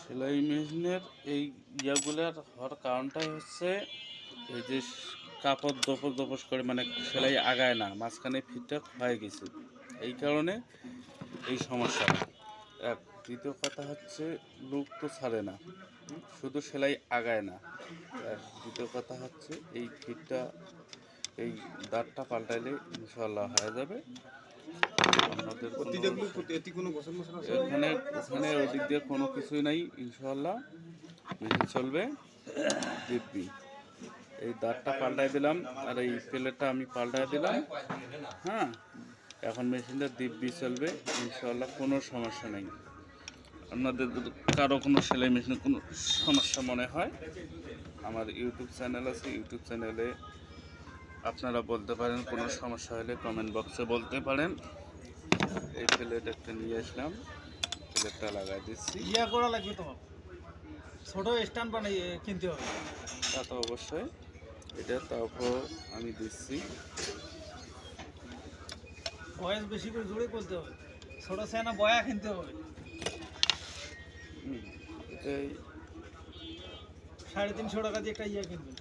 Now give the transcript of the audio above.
সেলাই মেশিনের এই ইয়াগুলার হওয়ার কারণটাই হচ্ছে এই যে কাপড় দপস দপস করে মানে সেলাই আগায় না, মাঝখানে ফিটটা ক্ষয়ে গেছে, এই কারণে এই সমস্যাটা। এক দ্বিতীয় কথা হচ্ছে লুক তো ছাড়ে না, শুধু সেলাই আগায় না। আর দ্বিতীয় কথা হচ্ছে এই ফিটটা এই দাঁতটা পাল্টাইলে ইনশাল্লাহ হয়ে যাবে। আপনাদের এখানে ওখানে ওই দিক দিয়ে কোনো কিছুই নাই, ইনশাল্লাহ মেশিন চলবে দিব্যি। এই দাঁতটা পাল্টাই দিলাম আর এই প্লেটটা আমি পাল্টাই দিলাম। হ্যাঁ, এখন মেশিনটা দিব্যি চলবে ইনশাল্লাহ, কোনো সমস্যা নেই। আপনাদের কারো কোনো সেলাই মেশিনে কোনো সমস্যা মনে হয়, আমার ইউটিউব চ্যানেল আছে, ইউটিউব চ্যানেলে আপনারা বলতে পারেন, কোনো সমস্যা হলে কমেন্ট বক্সে বলতে পারেন। এই প্লেট একটা নিয়ে আসলাম, প্লেটটা লাগাই দিচ্ছি। ইয়া করা লাগবে তোমার, ছোট স্ট্যান্ড বানিয়ে কিনতে হবে। তা তো অবশ্যই, এটা তারপর আমি দিচ্ছি। বয়স বেশি করে জোরে করতে হবে, ছোট সেনা বয়া কিনতে হবে। এটাই 350 টাকা দিয়ে একটা ইয়া কিনবে।